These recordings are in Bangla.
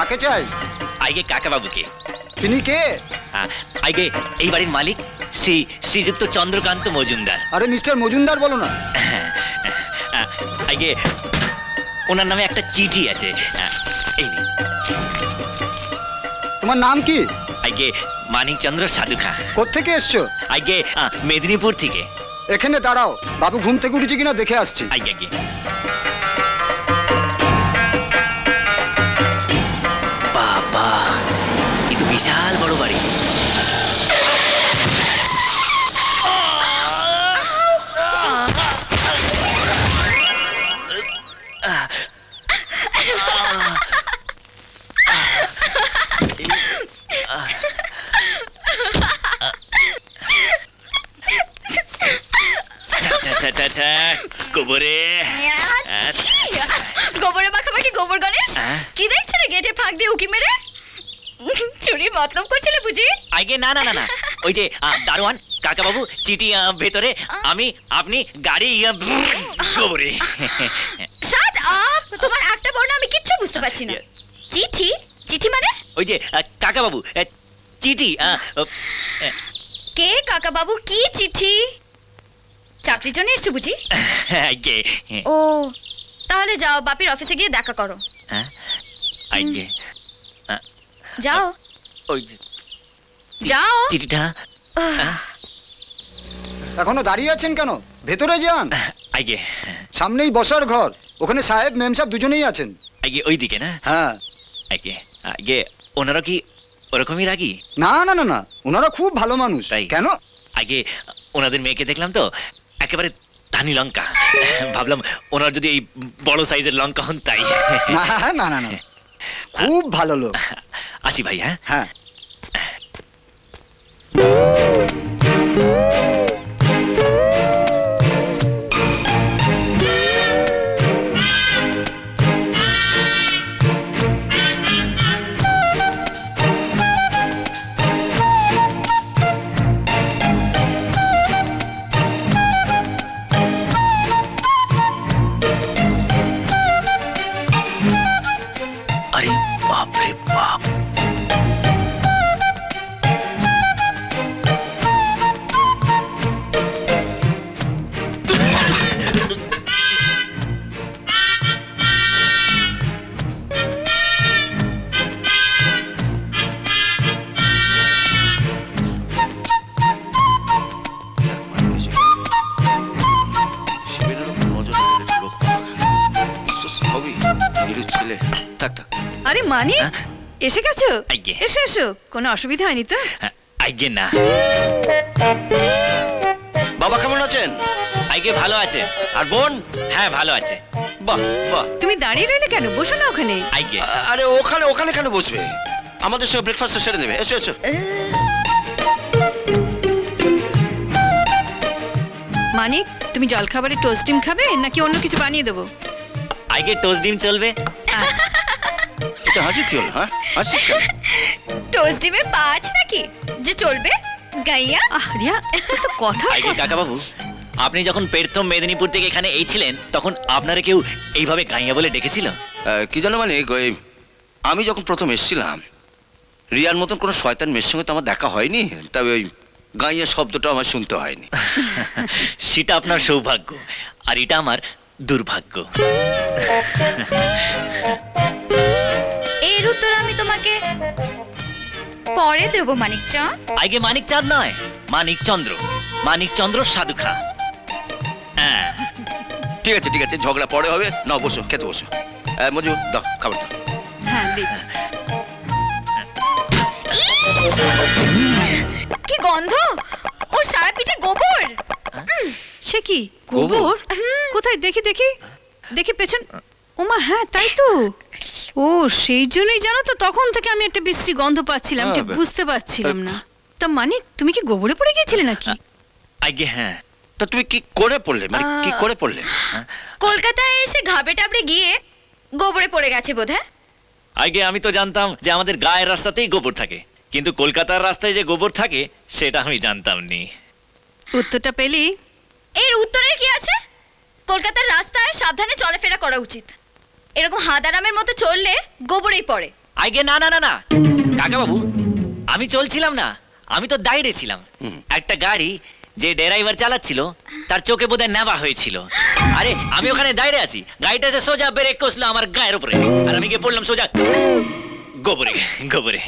কাকে চাই? আগে কাকা বাবুকে। তিনি কে? আগে এই বাড়ির মালিক শ্রীযুক্ত চন্দ্রকান্ত মজুমদার। আরে মিস্টার মজুমদার বলো না। আগে ওনার নামে একটা চিঠি আছে, এই নিন। তোমার নাম কি? আগে মানিকচন্দ্র সাধুখা। কোত্থেকে এসছো? আগে মেদিনীপুর থেকে। এখানে দাঁড়াও, বাবু ঘুম থেকে উঠেছে কিনা দেখে আসছি। আগে আগে বাবা, এ তো বিশাল বড় বাড়ি। গোবরে গোবরে মাখামাখি গোবর গণেশ, কি দেখছ রে গেটে ফাঁক দিয়ে উকি মেরে? চুরির মতলব করছিল বুঝি? আগে না না না না, ওই যে দারোয়ান কাকা বাবু চিঠি ভেতরে, আমি আপনি গাড়ি গোবরে। Shut up! তোমার একটা বর্ণ আমি কিচ্ছু বুঝতে পারছি না। চিঠি? চিঠি মানে? ওই যে কাকা বাবু চিঠি। কে কাকা বাবু? কি চিঠি? চাকরির জন্য এসছো বুঝি? আগে ও, তাহলে যাও বাপির অফিসে গিয়ে দেখা করো। আগে যাও ওই যাও। চিঠিটা। এখনো দাঁড়িয়ে আছেন কেন? ভেতরে যান। আগে সামনেই বসার ঘর, ওখানে সাহেব মেম সাহেব দুজনেই আছেন। আগে ওই দিকে না? হ্যাঁ। আগে আগে ওনারা কি ওরকমই রাগি? না না না না, ওনারা খুব ভালো মানুষ। তাই? কেন? আগে ওনাদের মেয়েকে দেখলাম তো, একেবারে ধানি লঙ্কা। ভাবলাম ওনার যদি এই বড় সাইজের লঙ্কা হন তাই। না না না না, খুব ভালো লোক। আসি ভাই। হ্যাঁ হ্যাঁ। আরে বাপ রে বাপ, আরে মানি, এসে গেছো? আজ্ঞে। এসো এসো, কোনো অসুবিধা হয়নি তো? আগে না। বাবা কেমন আছেন? আগে ভালো আছে। আর বোন? হ্যাঁ ভালো আছে। বাহ বাহ। তুমি দাঁড়িয়ে রইলে কেন? বসো না ওখানে। আগে আরে ওখানে ওখানে কেন বসবে? আমাদের সঙ্গে ব্রেকফাস্ট সেরে নেবে। এসো এসো। মানিক, তুমি জলখাবারে টোস্ট ডিম খাবে নাকি অন্য কিছু বানিয়ে দেবো? আগে টোস্ট ডিম চলবে। এটা হাসি কি হলো? হ্যাঁ হাসি কেন? টোস্ট ডিমে পাঁচ নাকি যে চলবে? গাইয়া রিয়া, তো কথা। আগে কাকা বাবু, আপনি যখন প্রথম মেদিনীপুর থেকে এখানে এই ছিলেন, তখন আপনারা কেউ এইভাবে গাইয়া বলে ডেকেছিল? কি জানো মানে, আমি যখন প্রথম এসেছিলাম, রিয়ার মতন কোনো শয়তান মেয়ের সঙ্গে তো আমার দেখা হয়নি, তবে ওই গাইয়া শব্দটা আমার শুনতে হয়নি। সেটা আপনার সৌভাগ্য, আর এটা আমার দুর্ভাগ্য। এর উত্তর আমি তোমাকে পরে দেবো মানিকচাঁদ। আগে মানিকচাঁদ নয়, মানিকচন্দ্র। মানিকচন্দ্র সাধুখা। হ্যাঁ ঠিক আছে ঠিক আছে, ঝগড়া পরে হবে। না বসো, খেতে বসো। মজু দাও, খাবার দাও। হ্যাঁ দিচ্ছি। কি গন্ধ! ও সারা পিঠে গোবর। সে কি গোবর? কোথায় দেখি দেখি দেখি পেছন। ওমা হ্যাঁ তাই তো। ও সেই জন্যই জানো তো, তখন থেকে আমি একটা বিশ্রী গন্ধ পাচ্ছিলাম, ঠিক বুঝতে পারছিলাম না। তা মানিক, তুমি কি গোবরে পড়ে গিয়েছিলে নাকি? আগে হ্যাঁ। তা তুমি কি করে পড়লে? মানে কি করে পড়লে? কলকাতায় এসে ঘাবে টাবড়ে গিয়ে গোবরে পড়ে গেছে বোধহয়। আগে আমি তো জানতাম যে আমাদের গায়ের রাস্তাতেই গোবর থাকে, কিন্তু কলকাতার রাস্তায় যে গোবর থাকে সেটা আমি জানতাম নি। উত্তরটা পেলি? এর উত্তরের কি আছে? কলকাতার রাস্তায় সাবধানে চলাফেরা করা উচিত। এরকম হাদারামের মতো চললে গোবরেই পড়ে। আগে না না না না কাকা বাবু, আমি চলছিলাম না, আমি তো দাঁড়িয়ে ছিলাম। একটা গাড়ি যে ড্রাইভার চালাচ্ছিল তার চোখে বোধহয় নেবা হয়েছিল। আরে আমি ওখানে দাঁড়িয়ে আছি, গাড়িটা এসে সোজা ব্রেক কষলো আমার গায়ের উপরে, আর আমি গিয়ে পড়লাম সোজা গোবরে গোবরে।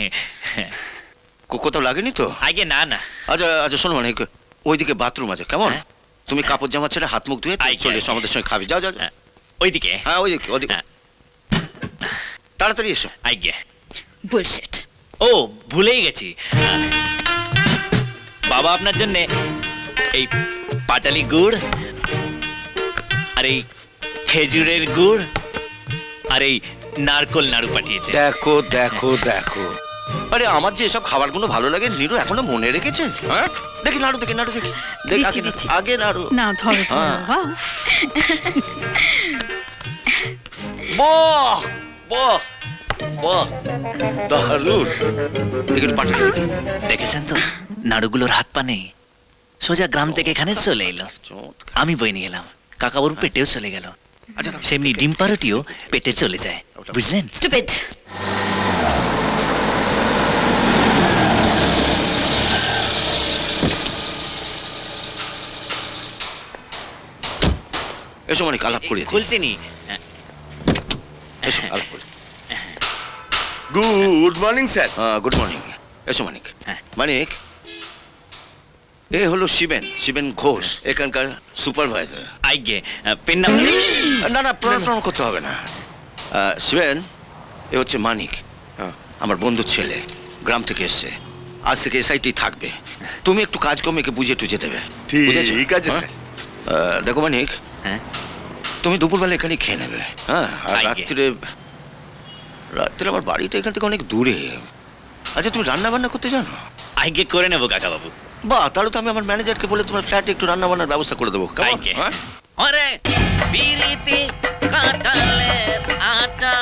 কোথাও লাগেনি তো? আগে না না। আচ্ছা আচ্ছা, শোনো মানিক, ওইদিকে বাথরুম আছে, কেমন? হ্যাঁ। তুমি কাপড় জামা ছেড়ে হাত মুখ ধুয়ে আচ্ছা, চলে এসো, আচ্ছা। আমাদের সঙ্গে খাবি। যাও যাও যাও। ওইদিকে হ্যাঁ ওইদিকে ওদিকে, হ্যাঁ। তাড়াতাড়ি এসো। আগে বুলশিট। ও ভুলেই গেছি, বাবা আপনার জন্য এই পাটালি গুড় আর এই খেজুরের গুড় আর এই নারকোল নাড়ু পাঠিয়েছে। দেখো দেখো দেখো, আরে আমার যে এসব খাবারগুলো ভালো লাগে নীরু এখনো মনে রেখেছে। হ্যাঁ দেখি নাড়ু, দেখি নাড়ু, দেখি দেখি, দিচ্ছি, আগে দিচ্ছি। আগে নাড়ু। না ধরো ধরো হ্যাঁ। বাবা। বাহ বাহ বাহ, দারুণ, দেখি একটু পাঠিয়ে দেখি। দেখেছেন তো নাড়ুগুলোর হাত পা নেই, সোজা গ্রাম থেকে এখানে চলে এলো। চমৎকার। আমি বই নিয়ে এলাম, কাকাবুর পেটেও চলে গেল। আচ্ছা সেমনি ডিম পারুটিও পেটে চলে যায়, বুঝলেন? স্টুপিড। এসো মানিক, আলাপ করি। খুলছি নি। এসো আলাপ করি। Good morning sir. Good morning. এসো মানিক। হ্যাঁ। মানিক, এ হলো শিবেন, শিবেন ঘোষ, এখানকার সুপারভাইজার। আইগে পেন নাম। না না, প্রণাম করতে হবে না। শিবেন, এ হচ্ছে মানিক, আমার বন্ধুর ছেলে, গ্রাম থেকে এসছে, আজ থেকে এসআইটি থাকবে। তুমি একটু কাজ কম একে বুঝিয়ে টুঝে দেবে। ঠিক বুঝেছো? আছে, হ্যাঁ? দেখো মানিক, হ্যাঁ তুমি দুপুরবেলা এখানে খেয়ে নেবে। হ্যাঁ, আর আজ্ঞে। রাত্রে রাত্রে আমার বাড়িটা এখান থেকে অনেক দূরে। আচ্ছা, তুমি রান্না বান্না করতে জানো? আইগে করে নেবো কাকা বাবু। বাহ, তাহলে তো আমি আমার ম্যানেজারকে বলে তোমার ফ্ল্যাটে একটু রান্না বান্নার ব্যবস্থা করে দেবো। কেমন? আইগে। হ্যাঁ? ওরে বিরিতি কাটালে আটা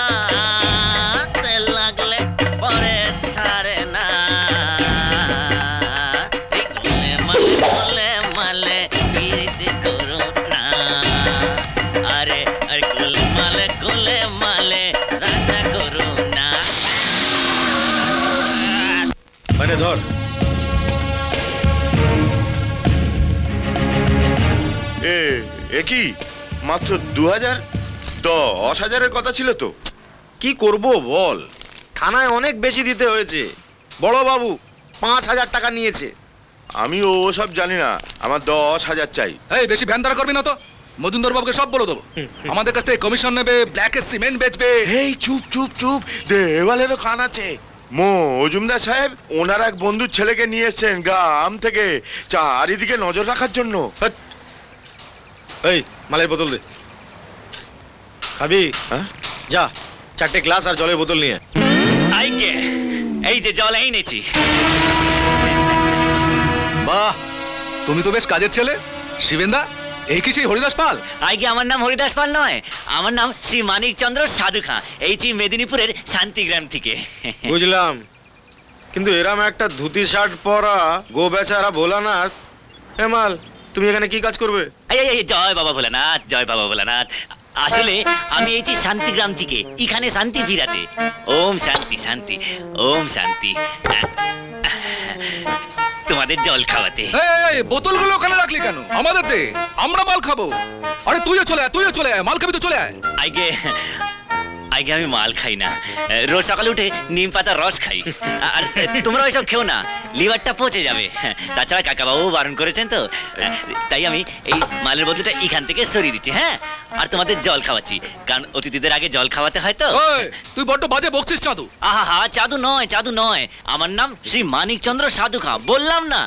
তেল লাগলে পরে ছাড়ে না, এই গোলে মালে বিরিতি করো না, আরে আরে গোলে মালে রান্না করো না। মানে ধর, এ কি মাত্র 2000? 10,000-এর কথা ছিল তো। কি করব বল, থানায় অনেক বেশি দিতে হয়েছে। বড় বাবু 5,000 টাকা নিয়েছে। আমি ও সব জানি না, আমার 10,000 চাই। এই বেশি ভ্যানদারা করবি না তো, মজুমদার বাবুকে সব বলে দেবো। আমাদের কাছ থেকে কমিশন নেবে, ব্ল্যাকে সিমেন্ট বেচবে। এই চুপ চুপ চুপ, দেওয়ালেরও কান আছে। মজুমদার সাহেব ওনার এক বন্ধুর ছেলেকে নিয়ে এসছেন গ্রাম থেকে চারিদিকে নজর রাখার জন্য। হাট। এই মালের বোতল দে। খাবি? হ্যাঁ? যা 4টে গ্লাস আর জলের বোতল নিয়ে। আইগে এই যে জল এনেছি। বাহ, তুমি তো বেশ কাজের ছেলে। শিবেন্দা, এই কি সেই হরিদাস পাল? আইগে আমার নাম হরিদাস পাল নয়, আমার নাম শ্রী মানিক চন্দ্র সাধু খাঁ, এইছি মেদিনীপুরের শান্তিগ্রাম থেকে। বুঝলাম, কিন্তু এরাম একটা ধুতি শার্ট পরা গো বেচারা ভোলানাথ, হেমাল তুমি এখানে কি কাজ করবে? এই এই, এই, জয় বাবা ভোলানাথ, জয় বাবা ভোলানাথ। আসলে আমি এইছি শান্তিগ্রাম থেকে এখানে শান্তি ফিরাতে। ওম শান্তি শান্তি, ওম শান্তি। তোমাদের জল খাওয়াতে। এই বোতলগুলো ওখানে রাখলি কেন? আমাদের দে, আমরা মাল খাবো। আরে তুইও চলে আয়, তুইও চলে আয়, মাল খাবি তো চলে আয়। আগে আগে আমি মাল খাই না, রোজ সকালে উঠে নিম পাতার রস খাই। আর তোমরা ওইসব খেও না, লিভারটা পচে যাবে। তাছাড়া কাকাবাবু বারণ করেছেন তো, তাই আমি এই মালের বদলটা এখান থেকে সরিয়ে দিচ্ছি। হ্যাঁ, আর তোমাদের জল খাওয়াচ্ছি, কারণ অতিথিদের আগে জল খাওয়াতে হয় তো। ওই, তুই বড্ড বাজে বকছিস চাঁদু। আহা হা, চাঁদু নয়, চাঁদু নয়, আমার নাম শ্রী মানিক চন্দ্র সাধু খাঁ, বললাম না?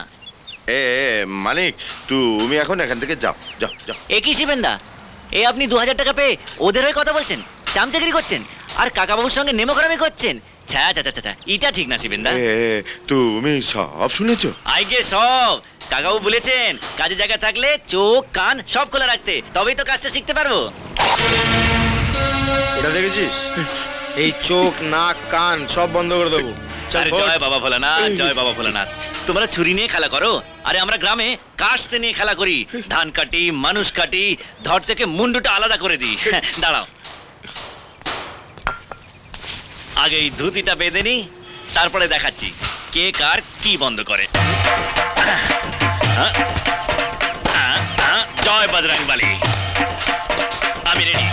মানিক, তুমি এখন এখান থেকে যাও যাও যাও। একই শিবেন্দা, এই আপনি 2000 টাকা পেয়ে ওদের হয়ে কথা বলছেন, চামচাগিরি করছেন, আর কাকাবাবুর সঙ্গে নেমোকরামি করছেন। ছা ছা ছা ছা, এটা ঠিক না শিবেন্দা। তুমি সব শুনেছো? আইগে সব কাকাবু বলেছেন, কাজে জায়গা থাকলে চোখ কান সব খোলা রাখতে, তবেই তো কাজটা শিখতে পারবো। এটা দেখেছিস? এই চোখ নাক কান সব বন্ধ করে দেবো। চল, আরে ওঠ। জয় বাবা ভোলানাথ, জয় বাবা ভোলানাথ। তোমরা ছুরি নিয়ে খেলা করো, আরে আমরা গ্রামে কাস্তে নিয়ে খেলা করি। ধান কাটি, মানুষ কাটি, ধর থেকে মুন্ডুটা আলাদা করে দিই। দাঁড়াও, আগে এই ধুতিটা বেঁধে নি, তারপরে দেখাচ্ছি কে কার কি বন্ধ করে। জয় বজরং বলী। আমি রেডি।